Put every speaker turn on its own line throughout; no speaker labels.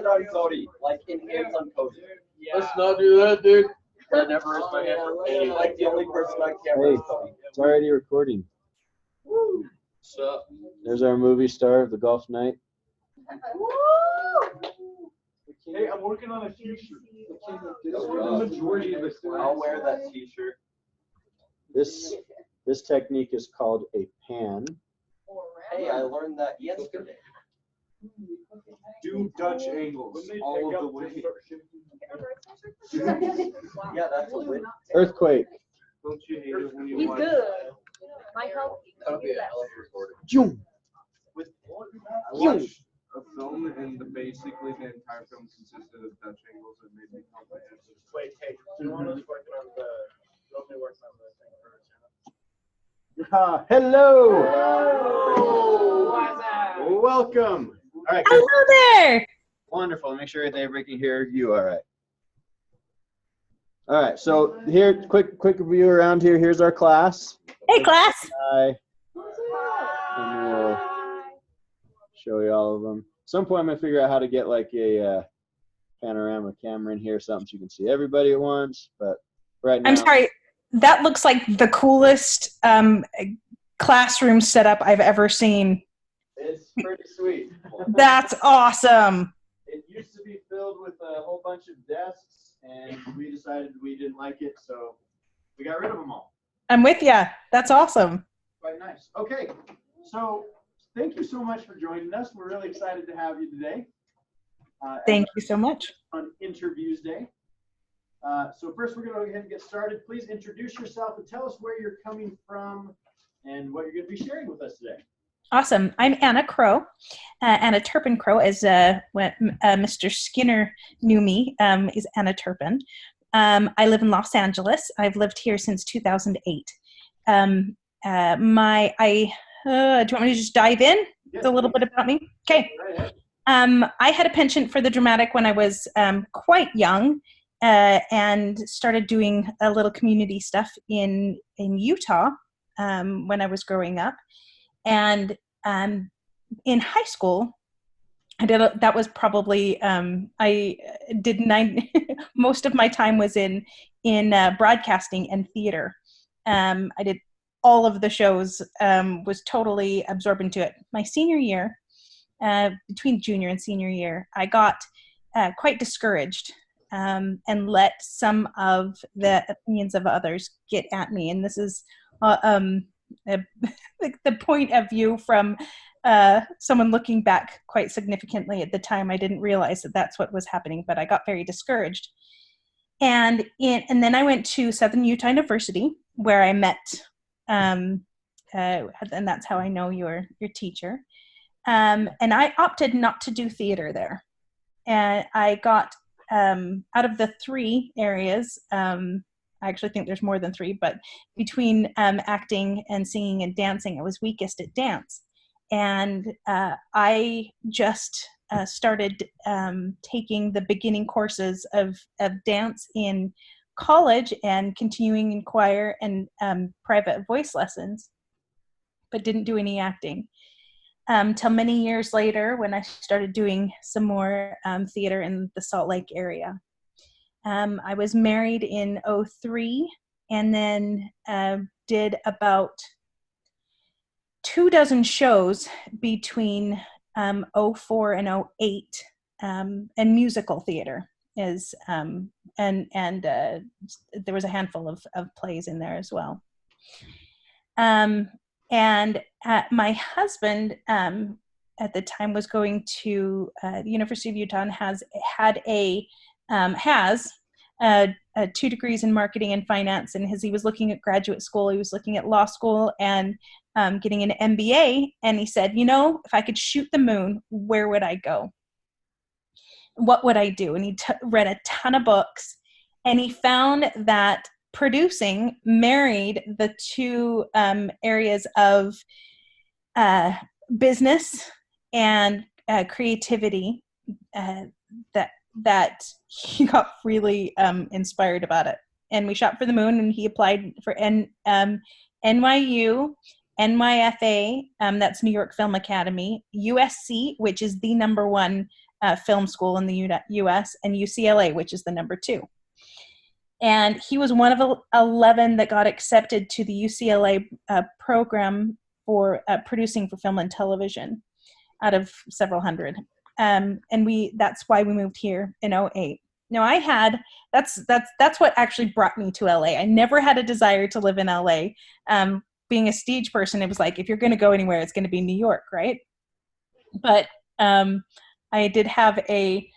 on Cody. Like in hands on Cody.
Let's not do that, dude.
That never is my hand. Like the only person on camera is Cody.
It's already recording.
So,
There's our movie star of the golf night.
Hey, I'm working on a t-shirt.
The
majority of the
I'll wear that t-shirt.
This technique is called a pan.
Hey, I learned that yesterday.
Do Dutch angles all of the way.
Yeah, that's a win.
Earthquake.
Don't you hate it when you
He's
watch
good. My help.
that'll be a hell of a recording.
Zoom.
I watched a film and basically the entire film consisted of Dutch angles and made me comprehensive.
Wait, hey, do one of us working on the, Roman works on the thing for
Hello.
Hello.
Welcome. All right.
Hello there.
Wonderful. Make sure everybody can hear you all right. All right. So here, quick review around here. Here's our class.
Hey, class.
Hi. And we'll show you all of them. At some point, I'm gonna figure out how to get like a panorama camera in here, or something so you can see everybody at once. But right now,
I'm sorry. That looks like the coolest classroom setup I've ever seen.
it's pretty sweet.
That's awesome.
It used to be filled with a whole bunch of desks, and we decided we didn't like it, so we got rid of them all.
I'm with ya. That's awesome.
Quite nice. Okay, so thank you so much for joining us. We're really excited to have you today.
Thank you so much.
On Interviewsday. So first, we're going to go ahead and get started. Please introduce yourself and tell us where you're coming from and what you're going to be sharing with us today.
Awesome. I'm Anna Crowe. Anna Turpin Crowe, as when Mr. Skinner knew me, is Anna Turpin. I live in Los Angeles. I've lived here since 2008. Do you want me to just dive in?
Yes,
A little bit about me? Okay. I had a penchant for the dramatic when I was quite young. And started doing a little community stuff in Utah when I was growing up, and in high school, that was probably I did most of my time was in broadcasting and theater. I did all of the shows, was totally absorbed into it. My senior year, between junior and senior year, I got quite discouraged. And let some of the opinions of others get at me. And this is the point of view from someone looking back quite significantly. At the time, I didn't realize that that's what was happening, but I got very discouraged. And then I went to Southern Utah University, where I met, and that's how I know your teacher. And I opted not to do theater there. And I got out of the three areas, I actually think there's more than three, but between acting and singing and dancing, I was weakest at dance. And I just started taking the beginning courses of dance in college and continuing in choir and private voice lessons, but didn't do any acting. Till many years later when I started doing some more theater in the Salt Lake area. I was married in 2003 and then did about 24 shows between 2004 and 2008, and musical theater is, and there was a handful of plays in there as well. And my husband at the time was going to the University of Utah and has 2 degrees in marketing and finance. And he was looking at graduate school, he was looking at law school and getting an MBA. And he said, if I could shoot the moon, where would I go? What would I do? And he read a ton of books, and he found that producing married the two areas of business and creativity that he got really inspired about it. And we shot for the moon, and he applied for NYU, NYFA, that's New York Film Academy, USC, which is the #1 film school in the U.S., and UCLA, which is the number 2. And he was one of 11 that got accepted to the UCLA program for producing for film and television out of several hundred. And that's why we moved here in 2008. Now that's what actually brought me to LA. I never had a desire to live in LA. Being a stage person, it was like, if you're going to go anywhere, it's going to be New York, right? But I did have a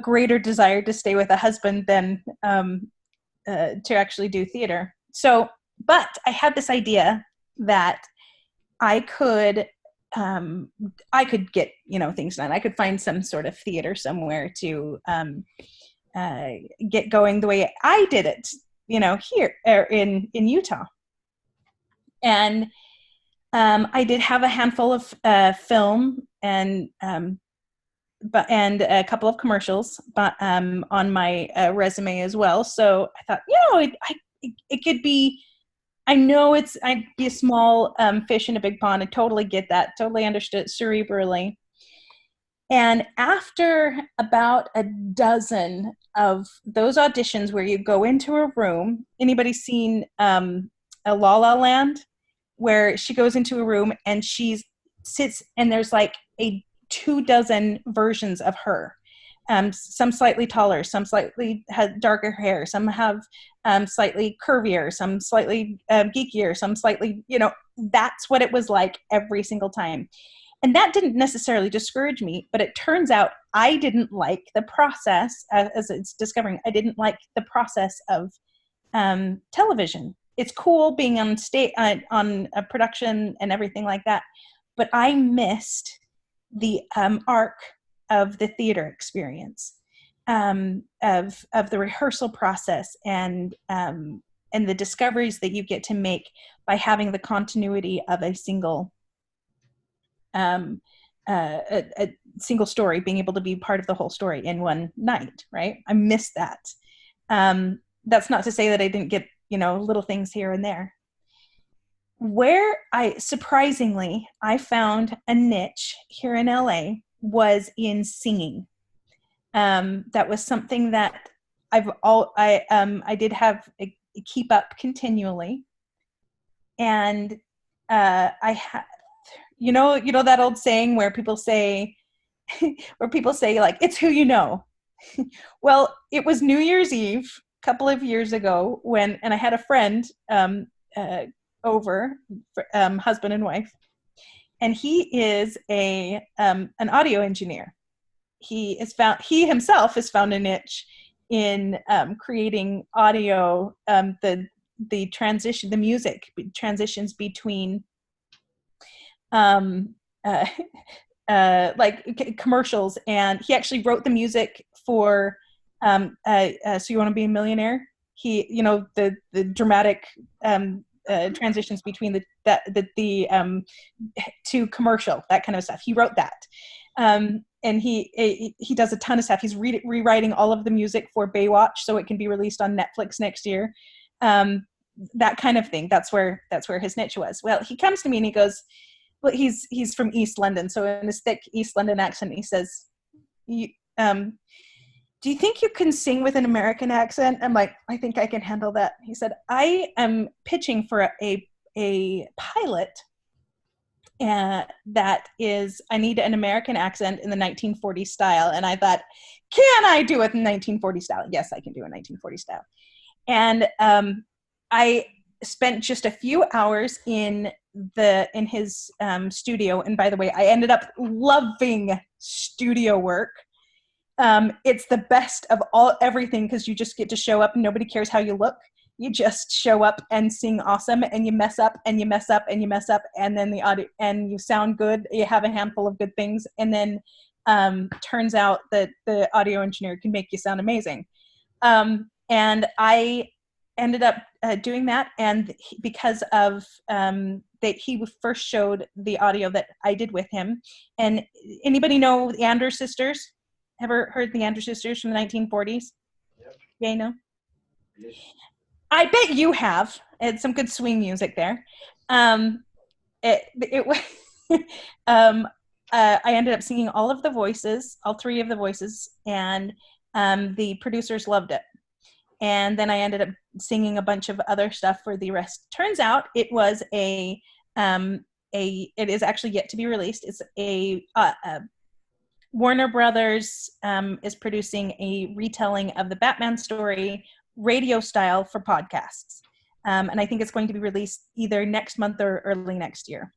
greater desire to stay with a husband than to actually do theater. So, but I had this idea that I could get, things done. I could find some sort of theater somewhere to get going the way I did it, here in Utah. And I did have a handful of film and a couple of commercials, but on my resume as well. So I thought, it could be. I know I'd be a small fish in a big pond. I totally get that. Totally understood cerebrally. And after about a dozen of those auditions where you go into a room, anybody seen a La La Land, where she goes into a room and she sits and there's like 24 versions of her. Some slightly taller, some slightly had darker hair, some have slightly curvier, some slightly geekier, some slightly, that's what it was like every single time. And that didn't necessarily discourage me, but it turns out I didn't like the process, as it's discovering, I didn't like the process of television. It's cool being on stage, on a production and everything like that, but I missed the arc of the theater experience, of the rehearsal process, and the discoveries that you get to make by having the continuity of a single a single story, being able to be part of the whole story in one night, right? I missed that. That's not to say that I didn't get, little things here and there. Where surprisingly, I found a niche here in LA was in singing. That was something that I did have a keep up continually. And I had, that old saying where people say like, it's who you know. Well, it was New Year's Eve a couple of years ago and I had a friend over, husband and wife, and he is an audio engineer. He himself has found a niche in creating audio, the music transitions between like commercials, and he actually wrote the music for So You Want to Be a Millionaire. He, the dramatic transitions between the to commercial, that kind of stuff. He wrote that. And he does a ton of stuff. He's rewriting all of the music for Baywatch so it can be released on Netflix next year. That kind of thing. That's where his niche was. Well, he comes to me and he goes, well, he's from East London, so in his thick East London accent, he says, do you think you can sing with an American accent? I'm like, I think I can handle that. He said, I am pitching for a pilot that is, I need an American accent in the 1940s style. And I thought, can I do it in 1940s style? Yes, I can do a 1940s style. And I spent just a few hours in his studio. And by the way, I ended up loving studio work. It's the best of everything, because you just get to show up and nobody cares how you look. You just show up and sing awesome, and you mess up and you mess up and you mess up, and then the audio, and you sound good. You have a handful of good things, and then turns out that the audio engineer can make you sound amazing. And I ended up doing that, and because of that, he first showed the audio that I did with him. And anybody know the Andrews Sisters? Ever heard the Andrews Sisters from the 1940s? Yep. Yeah, you know? Yes. I bet you have. It's some good swing music there. I ended up singing all of the voices, all 3 of the voices, and the producers loved it. And then I ended up singing a bunch of other stuff for the rest. Turns out it was it is actually yet to be released. It's a Warner Brothers is producing a retelling of the Batman story, radio style, for podcasts. And I think it's going to be released either next month or early next year.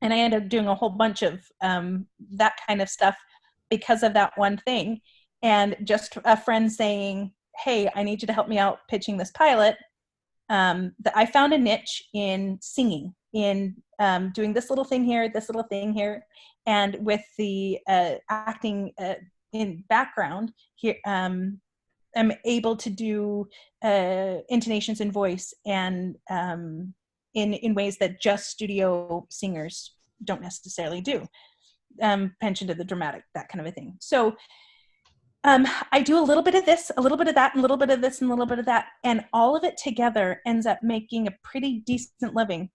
And I ended up doing a whole bunch of that kind of stuff because of that one thing. And just a friend saying, hey, I need you to help me out pitching this pilot. That I found a niche in singing, in doing this little thing here, and with the acting in background here, I'm able to do intonations in voice and in ways that just studio singers don't necessarily do. Penchant to the dramatic, that kind of a thing. So I do a little bit of this, a little bit of that, and a little bit of this, and a little bit of that, and all of it together ends up making a pretty decent living.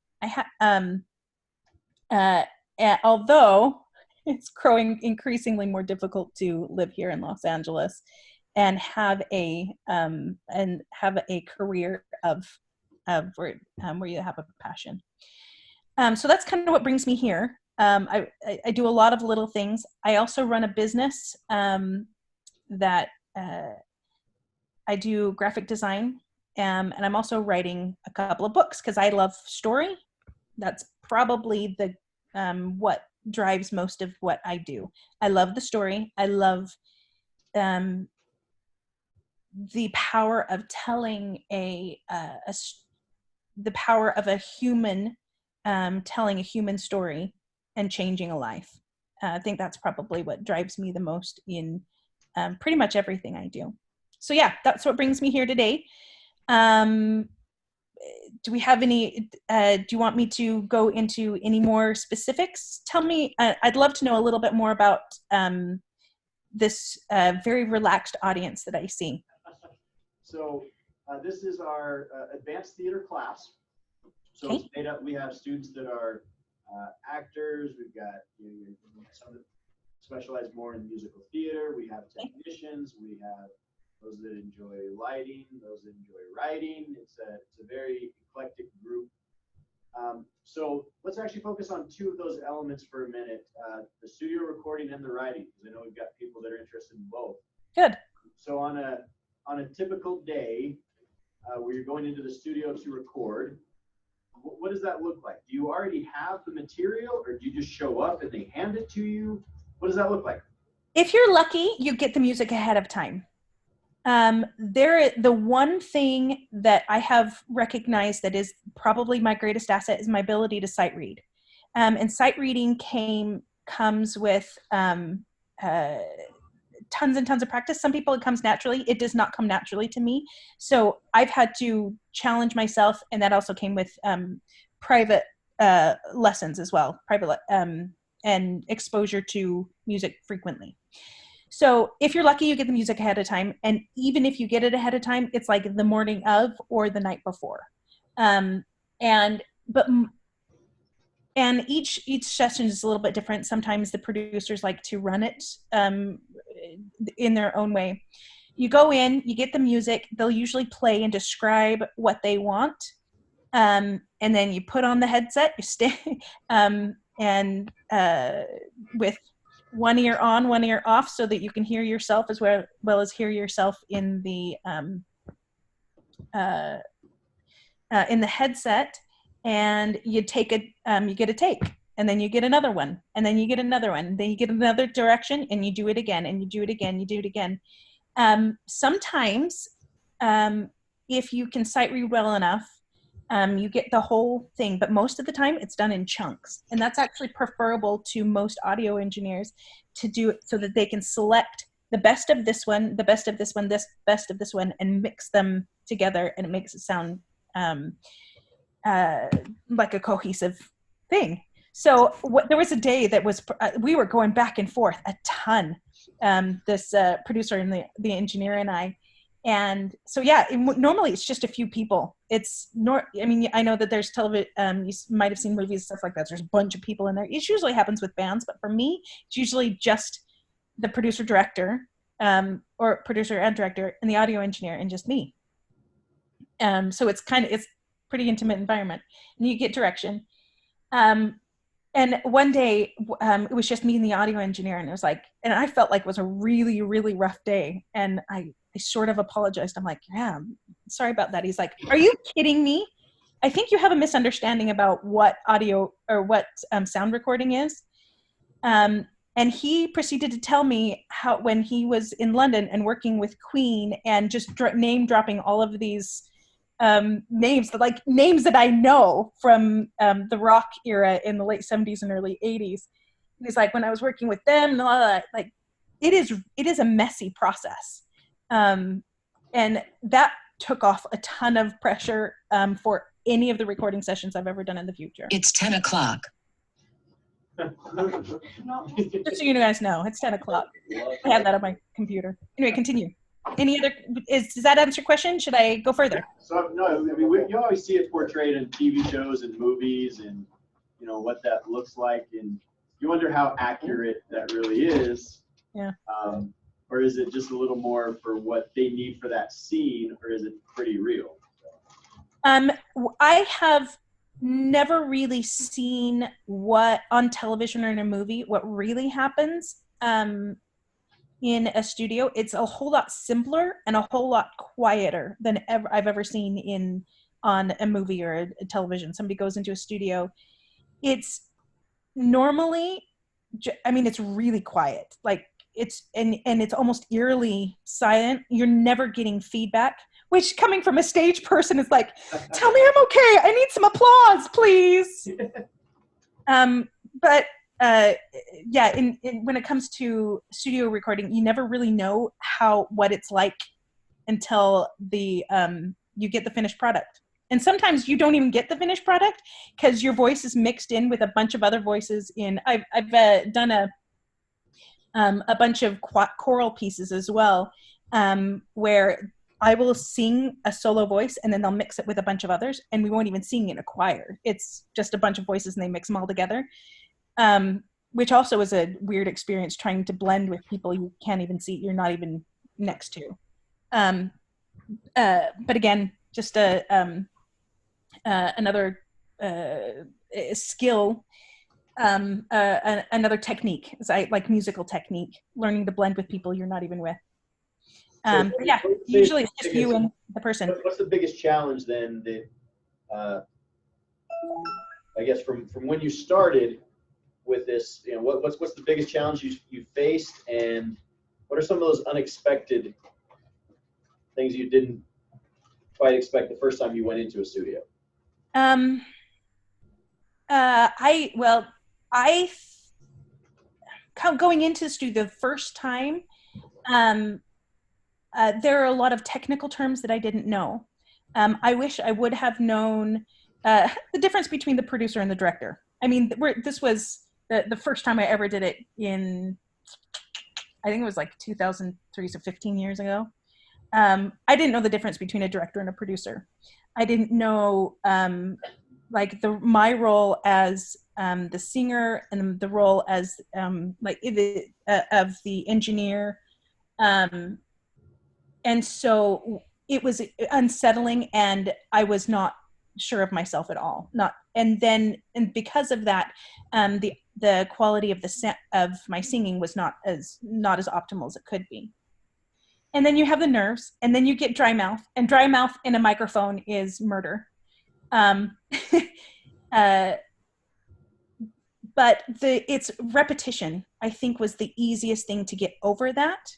Although it's growing increasingly more difficult to live here in Los Angeles and have a career of where you have a passion. So that's kind of what brings me here. I do a lot of little things. I also run a business that I do graphic design, and I'm also writing a couple of books because I love story. That's probably the what drives most of what I do. I love the story. I love the power of telling the power of a human telling a human story and changing a life. I think that's probably what drives me the most in pretty much everything I do. So yeah, that's what brings me here today. Do we have any, do you want me to go into any more specifics? Tell me, I'd love to know a little bit more about this very relaxed audience that I see.
So this is our advanced theater class. So it's made up, we have students that are actors, we've got some that specialize more in musical theater, we have technicians, we have those that enjoy lighting, those that enjoy writing. It's a very eclectic group. So let's actually focus on 2 of those elements for a minute, the studio recording and the writing, because I know we've got people that are interested in both.
Good.
So on a typical day where you're going into the studio to record, what does that look like? Do you already have the material, or do you just show up and they hand it to you? What does that look like?
If you're lucky, you get the music ahead of time. The one thing that I have recognized that is probably my greatest asset is my ability to sight read. And sight reading comes with tons and tons of practice. Some people it comes naturally. It does not come naturally to me. So I've had to challenge myself, and that also came with private lessons as well, and exposure to music frequently. So if you're lucky, you get the music ahead of time. And even if you get it ahead of time, it's like the morning of or the night before. And each session is a little bit different. Sometimes the producers like to run it in their own way. You go in, you get the music. They'll usually play and describe what they want. And then you put on the headset, you stay, and with one ear on, one ear off, so that you can hear yourself as well as hear yourself in the headset. And you take you get a take, and then you get another one, and then you get another one, and then you get another direction, and you do it again, and you do it again, you do it again. Sometimes, if you can sight read well enough, you get the whole thing, but most of the time it's done in chunks. And that's actually preferable to most audio engineers, to do it so that they can select the best of this one, the best of this one, this best of this one, and mix them together, and it makes it sound like a cohesive thing. So there was a day that was, we were going back and forth a ton, this producer and the engineer and I, And so, yeah, normally it's just a few people. I mean, I know that there's television, you might have seen movies, stuff like that. There's a bunch of people in there. It usually happens with bands, but for me, it's usually just the producer director, or producer and director, and the audio engineer, and just me. So it's pretty intimate environment, and you get direction. And one day, it was just me and the audio engineer, and it was like, and I felt like it was a really, really rough day. And I sort of apologized. I'm like, yeah, I'm sorry about that. He's like, are you kidding me? I think you have a misunderstanding about what audio or what sound recording is. And he proceeded to tell me how, when he was in London and working with Queen and just name dropping all of these names that I know from the rock era in the late 70s and early 80s. He's like, when I was working with them, and all that, like, it is a messy process. And that took off a ton of pressure for any of the recording sessions I've ever done in the future.
It's 10 o'clock.
Just so you guys know, it's 10 o'clock. I have that on my computer. Anyway, continue. Any other, does that answer your question? Should I go further?
So, no, I mean, you always see it portrayed in TV shows and movies and, you know, what that looks like. And you wonder how accurate that really is.
Yeah.
Or is it just a little more for what they need for that scene, or is it pretty real?
I have never really seen what on television or in a movie, what really happens in a studio. It's a whole lot simpler and a whole lot quieter than I've ever seen on a movie or a television. Somebody goes into a studio. It's normally, I mean, it's really quiet. Like, it's almost eerily silent. You're never getting feedback, which, coming from a stage person, is like, tell me I'm okay. I need some applause, please. But yeah, when it comes to studio recording, you never really know what it's like until you get the finished product. And sometimes you don't even get the finished product because your voice is mixed in with a bunch of other voices. I've done a bunch of choral pieces as well, where I will sing a solo voice and then they'll mix it with a bunch of others, and we won't even sing in a choir. It's just a bunch of voices and they mix them all together, which also is a weird experience, trying to blend with people you can't even see, you're not even next to. But again, just another skill. Another technique is like musical technique, learning to blend with people you're not even with. But yeah, usually it's just you and the person.
What's the biggest challenge then that, I guess from when you started with this, you know, what's the biggest challenge you faced, and what are some of those unexpected things you didn't quite expect the first time you went into a studio?
Going into the studio the first time, there are a lot of technical terms that I didn't know. I wish I would have known the difference between the producer and the director. I mean, this was the first time I ever did it in, I think it was like 2003, so 15 years ago. I didn't know the difference between a director and a producer. I didn't know my role as the singer and the role as of the engineer, and so it was unsettling, and I was not sure of myself at all. And because of that, the quality of of my singing was not as optimal as it could be. And then you have the nerves, and then you get dry mouth, and dry mouth in a microphone is murder. But it's repetition, I think, was the easiest thing to get over that.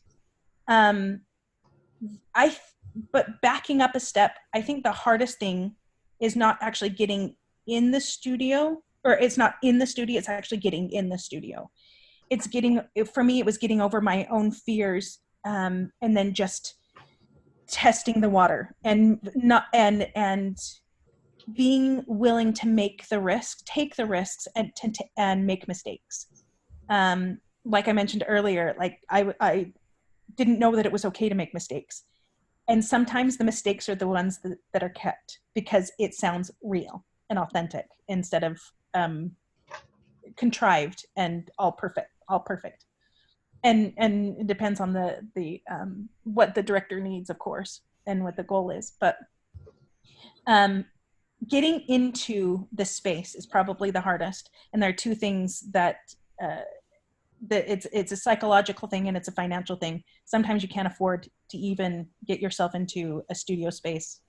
But backing up a step, I think the hardest thing is not actually getting in the studio, or it's not in the studio, it's actually getting in the studio. For me, it was getting over my own fears, and then just testing the water and being willing to take the risks and make mistakes. Like I mentioned earlier, like I didn't know that it was okay to make mistakes. And sometimes the mistakes are the ones that are kept because it sounds real and authentic instead of contrived and all perfect. And it depends on the what the director needs, of course, and what the goal is. But getting into the space is probably the hardest. And there are two things that it's a psychological thing and it's a financial thing. Sometimes you can't afford to even get yourself into a studio space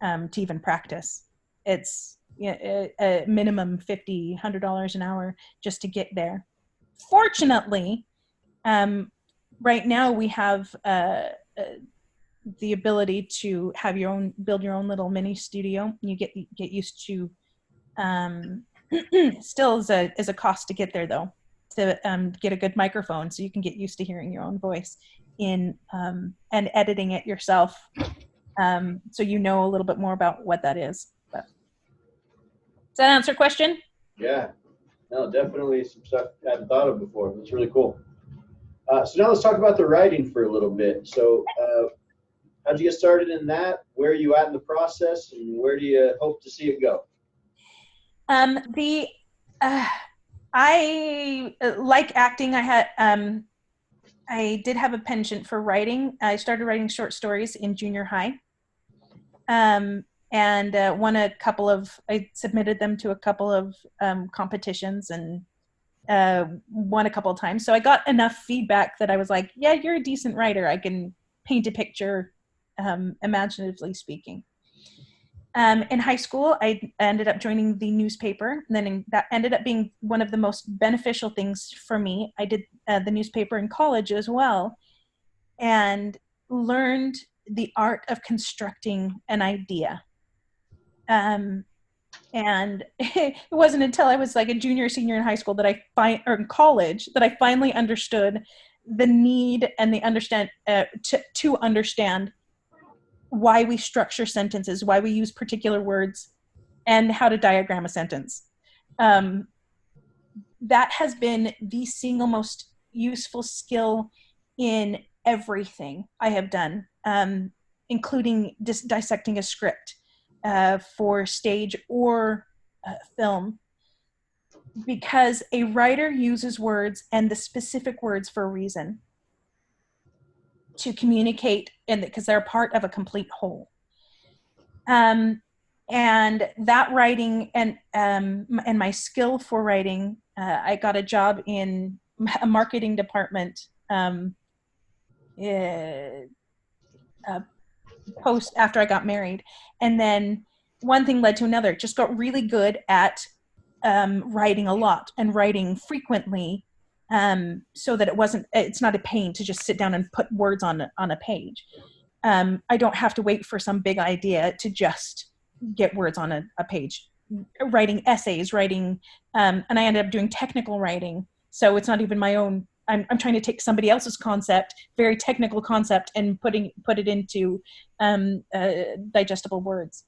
to even practice. It's a minimum $50, $100 an hour just to get there. Fortunately, right now we have the ability to have build your own little mini studio. You get used to still is a cost to get there though, to get a good microphone so you can get used to hearing your own voice in and editing it yourself, so you know a little bit more about what that is. But does that answer your question?
Yeah, no, definitely some stuff I hadn't thought of before. That's really cool. So now let's talk about the writing for a little bit. So how'd you get started in that? Where are you at in the process, and where do you hope to see it go?
I like acting. I did have a penchant for writing. I started writing short stories in junior high, and I submitted them to a couple of competitions and won a couple of times. So I got enough feedback that I was like, yeah, you're a decent writer. I can paint a picture, imaginatively speaking. In high school, I ended up joining the newspaper. And then that ended up being one of the most beneficial things for me. I did the newspaper in college as well, and learned the art of constructing an idea. And it wasn't until I was like a junior, senior in high school or in college that I finally understood the need and to understand why we structure sentences, why we use particular words, and how to diagram a sentence. That has been the single most useful skill in everything I have done, including dissecting a script for stage or film, because a writer uses words, and the specific words, for a reason, to communicate, and because they're part of a complete whole. And that writing and my skill for writing, I got a job in a marketing department post after I got married, and then one thing led to another. Just got really good at writing a lot and writing frequently, so that it's not a pain to just sit down and put words on a page. I don't have to wait for some big idea to just get words on a page. Writing essays, and I ended up doing technical writing. So it's not even my own. I'm trying to take somebody else's concept, very technical concept, and put it into digestible words.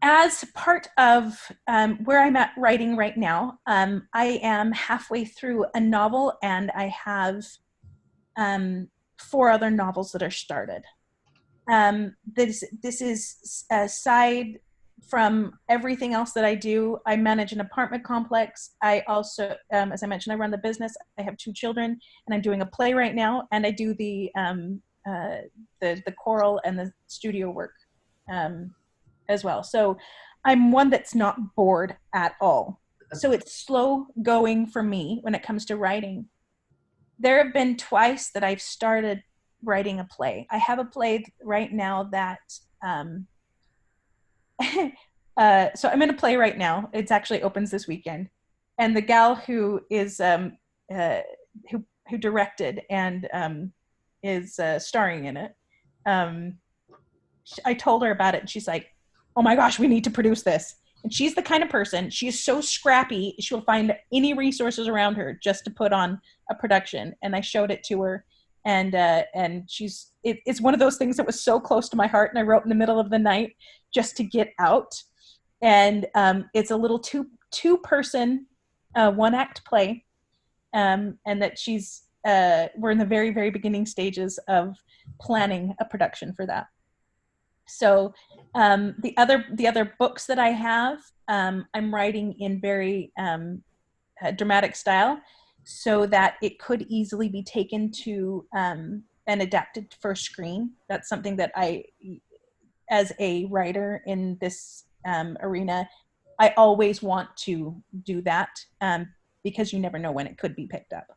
As part of where I'm at writing right now, I am halfway through a novel, and I have 4 other novels that are started. This is aside from everything else that I do. I manage an apartment complex. I also, as I mentioned, I run the business. I have 2 children, and I'm doing a play right now, and I do the choral and the studio work as well. So I'm one that's not bored at all. So it's slow going for me when it comes to writing. There have been twice that I've started writing a play. I have a play right now that so I'm in a play right now. It's actually opens this weekend, and the gal who is who directed and is starring in it, I told her about it, and she's like, oh my gosh, we need to produce this. And she's the kind of person, she is so scrappy, she'll find any resources around her just to put on a production. And I showed it to her, and it's one of those things that was so close to my heart, and I wrote in the middle of the night just to get out. And it's a little two-person, 1-act play, and that she's we're in the very, very beginning stages of planning a production for that. So the other books that I have, I'm writing in very dramatic style, so that it could easily be taken to and adapted for screen. That's something that I, as a writer in this arena, I always want to do that, because you never know when it could be picked up.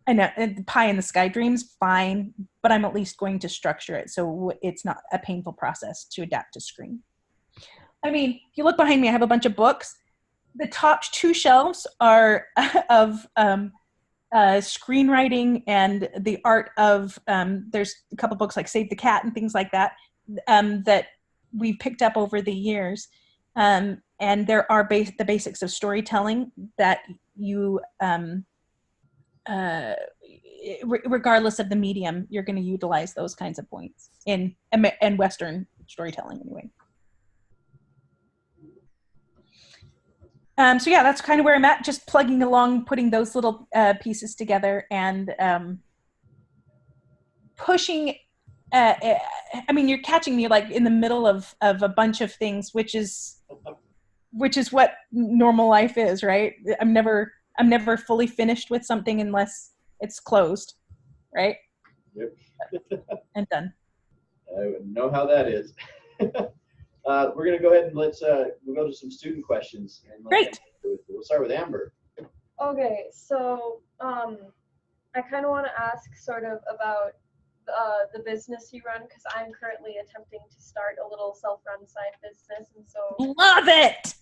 I know pie in the sky dreams, fine, but I'm at least going to structure it so it's not a painful process to adapt to screen. I mean, if you look behind me, I have a bunch of books. The top 2 shelves are of screenwriting and the art of, there's a couple books like Save the Cat and things like that, that we've picked up over the years. And there are the basics of storytelling that you, regardless of the medium, you're going to utilize those kinds of points in Western storytelling anyway. So yeah, that's kind of where I'm at, just plugging along, putting those little pieces together and pushing. I mean, you're catching me like in the middle of a bunch of things, which is what normal life is, right? I'm never fully finished with something unless it's closed, right?
Yep.
And done.
I know how that is. We're going to go ahead and we'll go to some student questions. And
Great.
We'll start with Amber.
Okay, so I kind of want to ask sort of about the business you run, because I'm currently attempting to start a little self-run side business, and so
Love it.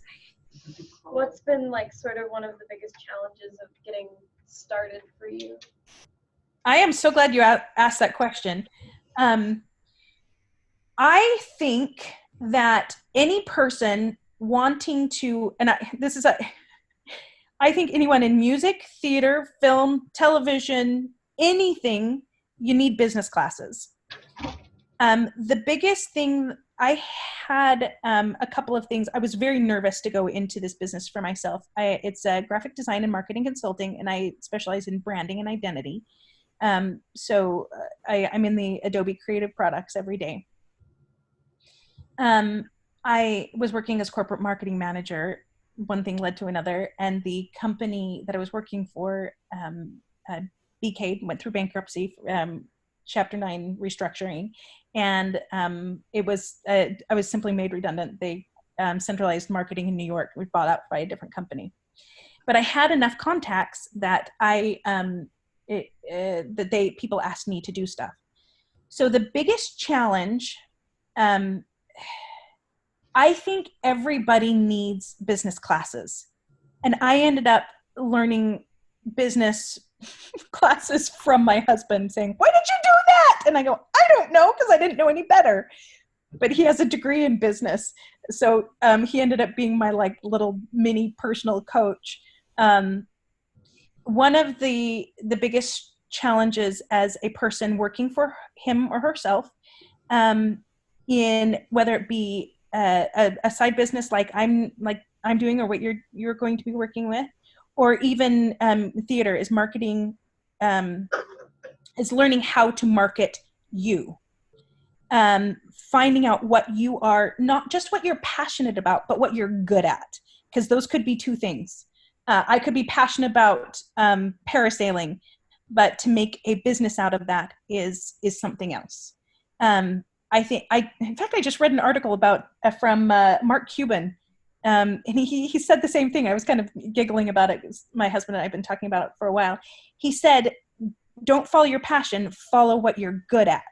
what's been like sort of one of the biggest challenges of getting started for you?
I am so glad you asked that question. I think that any person wanting to, and I think anyone in music, theater, film, television, anything, you need business classes. The biggest thing, I had a couple of things. I was very nervous to go into this business for myself. It's graphic design and marketing consulting, and I specialize in branding and identity. So I'm in the Adobe creative products every day. I was working as corporate marketing manager. One thing led to another, and the company that I was working for, BK, went through bankruptcy, Chapter 9 restructuring, and I was simply made redundant. They centralized marketing in New York. We bought out by a different company, but I had enough contacts that people asked me to do stuff. So the biggest challenge, I think everybody needs business classes. And I ended up learning business classes from my husband saying, "Why did you do that?" And I go, "I don't know, because I didn't know any better." But he has a degree in business. So he ended up being my like little mini personal coach. One of the biggest challenges as a person working for him or herself, in whether it be a side business like I'm doing, or what you're going to be working with, or even theater, is marketing, is learning how to market you. Finding out what you are, not just what you're passionate about, but what you're good at, because those could be two things. I could be passionate about parasailing, but to make a business out of that is something else. In fact, I just read an article about from Mark Cuban, and he said the same thing. I was kind of giggling about it. My husband and I have been talking about it for a while. He said, "Don't follow your passion, follow what you're good at."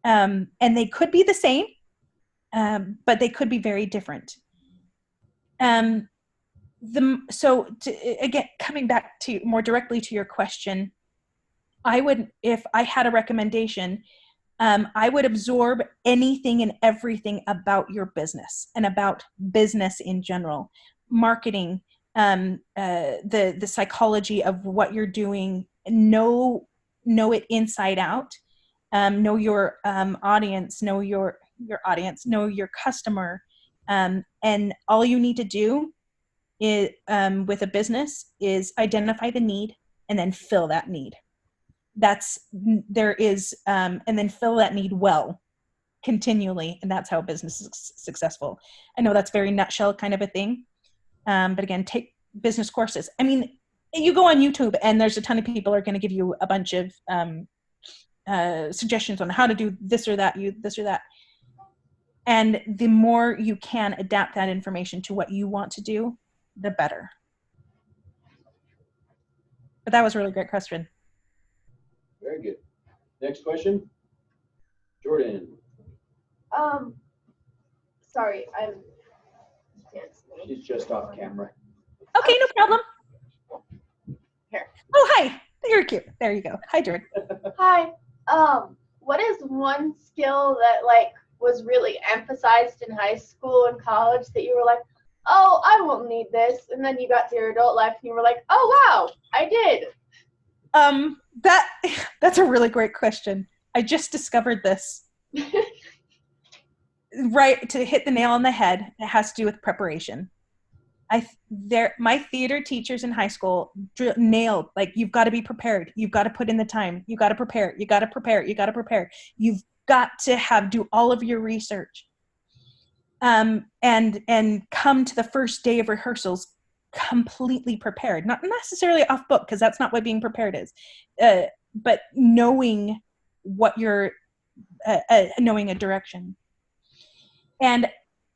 And they could be the same, but they could be very different. Again, coming back to more directly to your question, if I had a recommendation, I would absorb anything and everything about your business and about business in general, marketing, the psychology of what you're doing, know it inside out, know your audience, know your customer, and all you need to do is, with a business, is identify the need and then fill that need. there is, and then fill that need well continually, and that's how a business is successful. I know that's very nutshell kind of a thing, but again, take business courses. I mean, you go on YouTube and there's a ton of people are going to give you a bunch of suggestions on how to do this or that, and the more you can adapt that information to what you want to do, the better. But that was a really great question.
Very good. Next question, Jordan.
Sorry, I'm.
She's just off camera.
Okay, no problem.
Here.
Oh, hi. You're cute. There you go. Hi, Jordan.
Hi. What is one skill that like was really emphasized in high school and college that you were like, oh, I won't need this, and then you got to your adult life and you were like, oh wow, I did.
That's a really great question. I just discovered this. Right, to hit the nail on the head, it has to do with preparation. My theater teachers in high school nailed, like, you've got to be prepared. You've got to put in the time. You got to prepare. You got to prepare. You got to prepare. You've got to do all of your research. And come to the first day of rehearsals completely prepared. Not necessarily off book, because that's not what being prepared is. But knowing what you're, knowing a direction. And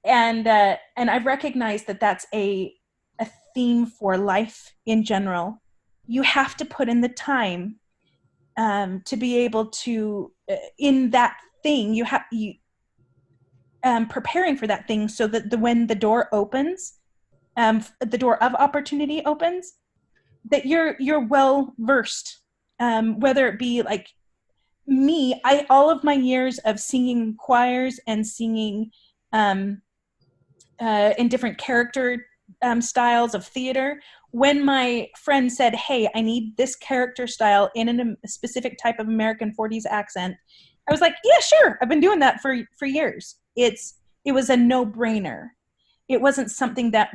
I've recognized that that's a theme for life in general. You have to put in the time to be able to, in that thing, preparing for that thing, so that when the door opens, the door of opportunity opens, that you're well versed. Whether it be like me, all of my years of singing choirs and singing in different character styles of theater, when my friend said, hey, I need this character style in a specific type of American 40s accent, I was like, yeah, sure. I've been doing that for years. It was a no-brainer. It wasn't something that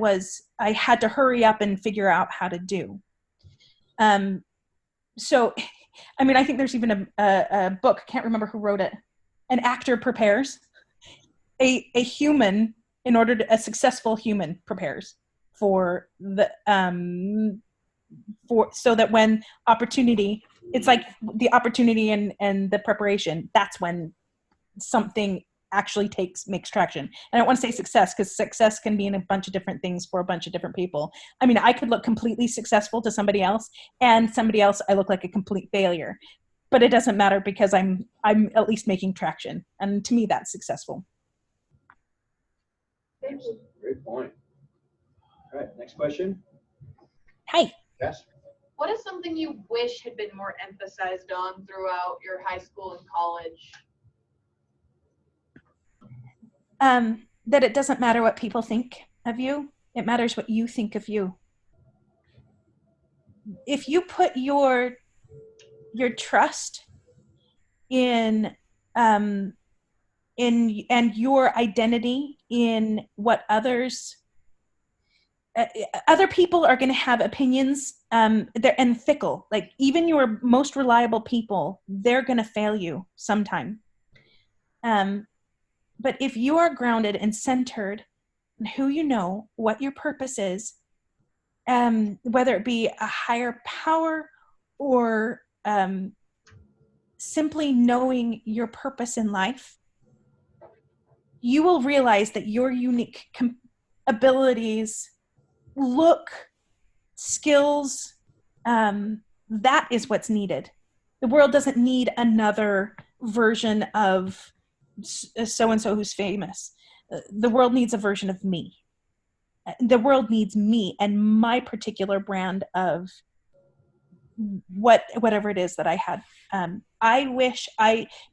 I had to hurry up and figure out how to do. So, I mean, I think there's even a book, can't remember who wrote it. An actor prepares. A human, a successful human prepares for so that when opportunity, it's like the opportunity and the preparation, that's when something actually makes traction. And I don't want to say success, because success can be in a bunch of different things for a bunch of different people. I mean, I could look completely successful to somebody else, and somebody else I look like a complete failure. But it doesn't matter, because I'm at least making traction. And to me, that's successful.
Great point. All right, next question.
Hi.
Yes.
What is something you wish had been more emphasized on throughout your high school and college?
That it doesn't matter what people think of you. It matters what you think of you. If you put your trust in and your identity in what other people are going to have opinions, and fickle. Like, even your most reliable people, they're going to fail you sometime. But if you are grounded and centered in who you know, what your purpose is, whether it be a higher power or simply knowing your purpose in life, you will realize that your unique abilities, look, skills, that is what's needed. The world doesn't need another version of so-and-so who's famous. The world needs a version of me. The world needs me and my particular brand of whatever it is that I had. I wish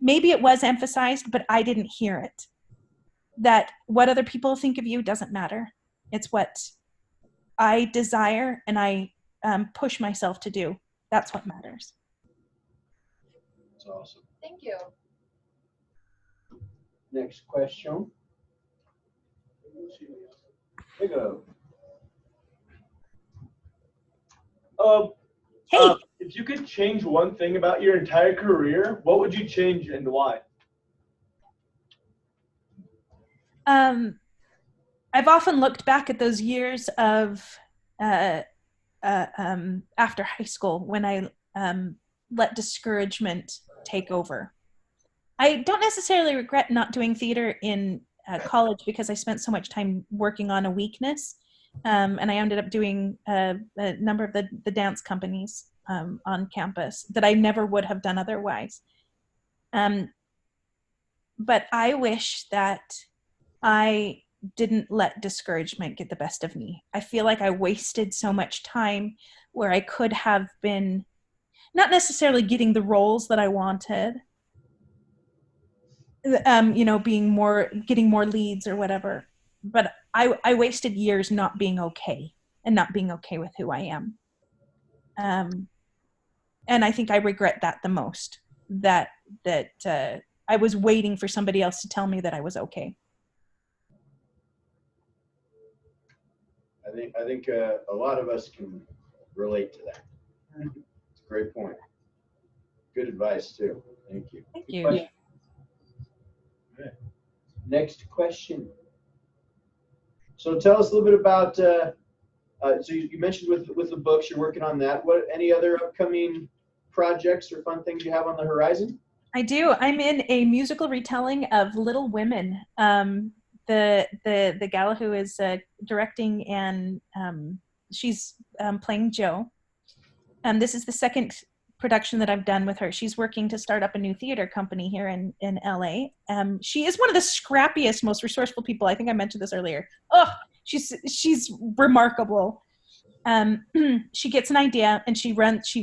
maybe it was emphasized, but I didn't hear it. That what other people think of you doesn't matter. It's what I desire and I push myself to do. That's what matters.
That's awesome.
Thank you.
Next question. Here you go.
Hey,
If you could change one thing about your entire career, what would you change and why?
I've often looked back at those years of after high school when I let discouragement take over. I don't necessarily regret not doing theater in college because I spent so much time working on a weakness, and I ended up doing a number of the dance companies on campus that I never would have done otherwise. But I wish that I didn't let discouragement get the best of me. I feel like I wasted so much time where I could have been not necessarily getting the roles that I wanted, getting more leads or whatever. But I wasted years not being okay and not being okay with who I am. And I think I regret that the most, that I was waiting for somebody else to tell me that I was okay.
I think a lot of us can relate to that. It's a great point. Good advice too. Thank you.
Thank
Good
you.
question. All right. Next question. So tell us a little bit about. So you mentioned with the books you're working on that. What any other upcoming projects or fun things you have on the horizon?
I do. I'm in a musical retelling of Little Women. The gal who is directing and she's playing Jo. This is the second production that I've done with her. She's working to start up a new theater company here in LA. She is one of the scrappiest, most resourceful people. I think I mentioned this earlier. Oh, she's remarkable. She gets an idea and she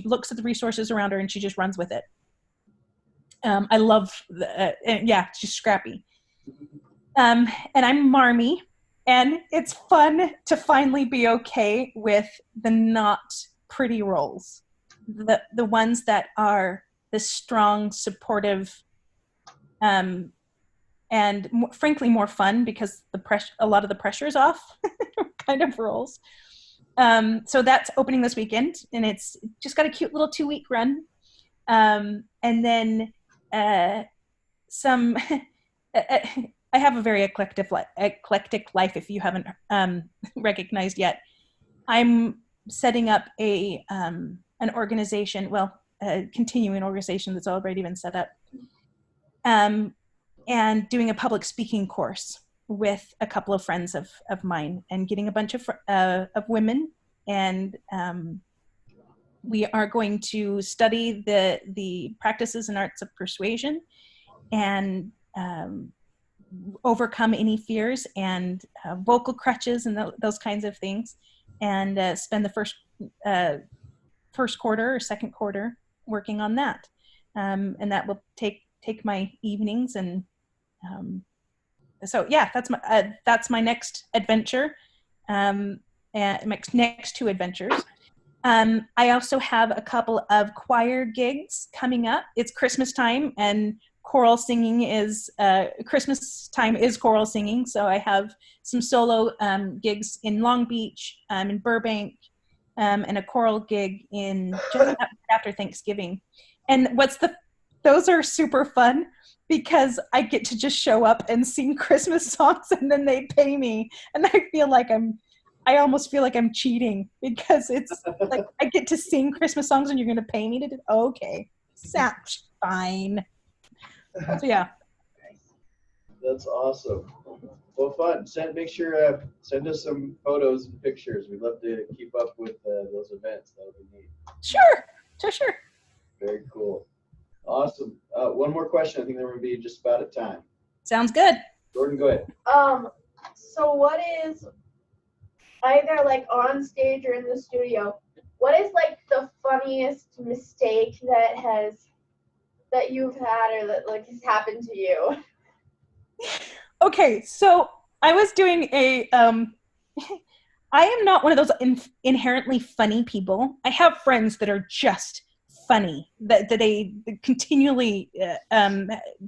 looks at the resources around her and she just runs with it. I love, she's scrappy. And I'm Marmee, and it's fun to finally be okay with the not pretty roles, the ones that are the strong, supportive, and frankly more fun because a lot of the pressure is off kind of roles. So that's opening this weekend, and it's just got a cute little 2-week run. And then some. I have a very eclectic life, if you haven't recognized yet. I'm setting up an organization, a continuing organization that's already been set up, and doing a public speaking course with a couple of friends of mine, and getting a bunch of women, and we are going to study the practices and arts of persuasion, and overcome any fears and vocal crutches and those kinds of things, and spend the first quarter or second quarter working on that, and that will take my evenings, and so yeah, that's my next adventure, and my next 2 adventures. I also have a couple of choir gigs coming up. It's Christmas time, and choral singing is Christmas time is choral singing. So I have some solo gigs in Long Beach, in Burbank, and a choral gig in just after Thanksgiving. And those are super fun because I get to just show up and sing Christmas songs, and then they pay me, and I almost feel like I'm cheating because it's like I get to sing Christmas songs and you're going to pay me to do. Okay, sounds fine. So yeah.
That's awesome. Well, fun. Make sure send us some photos and pictures. We'd love to keep up with those events. That would be neat.
Sure.
Very cool. Awesome. One more question. I think then we're going to be just about at time.
Sounds good.
Jordan, go ahead.
So what is either like on stage or in the studio? What is like the funniest mistake that you've had or that like has happened to you?
Okay, so I was doing I am not one of those inherently funny people. I have friends that are just funny, that they continually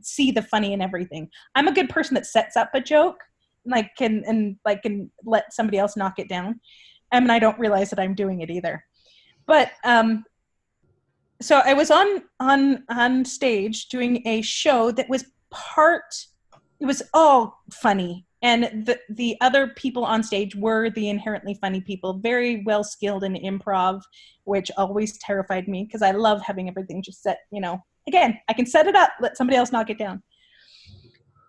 see the funny in everything. I'm a good person that sets up a joke, can let somebody else knock it down, and I don't realize that I'm doing it either. But so I was on stage doing a show that was it was all funny, and the other people on stage were the inherently funny people, very well skilled in improv, which always terrified me because I love having everything just set, again, I can set it up, let somebody else knock it down.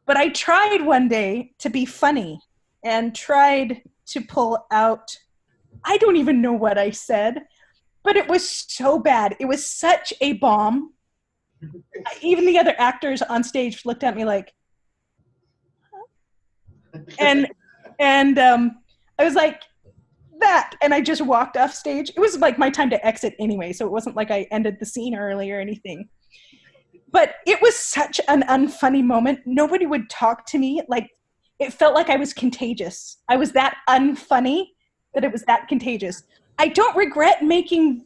But I tried one day to be funny and tried to pull out, I don't even know what I said, but it was so bad. It was such a bomb. Even the other actors on stage looked at me like, and I was like, that, and I just walked off stage. It was like my time to exit anyway, so it wasn't like I ended the scene early or anything. But it was such an unfunny moment. Nobody would talk to me. Like, it felt like I was contagious. I was that unfunny that it was that contagious. I don't regret making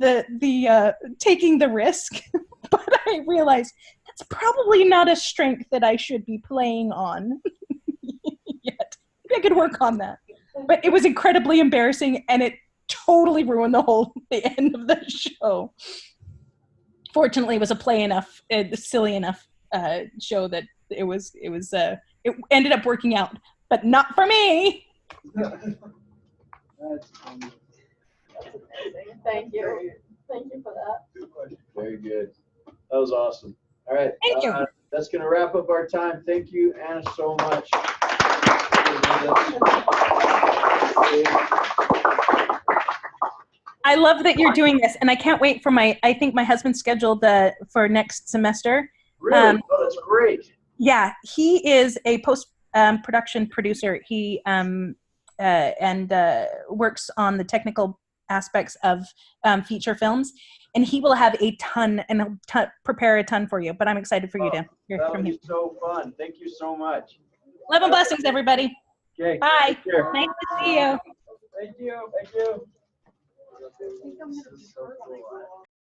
taking the risk, but I realized that's probably not a strength that I should be playing on yet. Maybe I could work on that. But it was incredibly embarrassing, and it totally ruined the end of the show. Fortunately, it was a silly enough show that it ended up working out, but not for me.
Thank you. Thank you for that.
Good question. Very good. That was awesome. All right.
Thank you.
That's going to wrap up our time. Thank you, Anna, so much.
I love that you're doing this, and I can't wait for I think my husband's scheduled for next semester.
Really? Oh, that's great.
Yeah, he is a post-production producer. He works on the technical aspects of feature films, and he will have a ton and prepare a ton for you. But I'm excited for you to hear from him.
That'll be so fun. Thank you so much.
Love and blessings, everybody.
Okay.
Bye.
Take care.
Nice to see you.
Thank you. Thank you.
I think I'm gonna be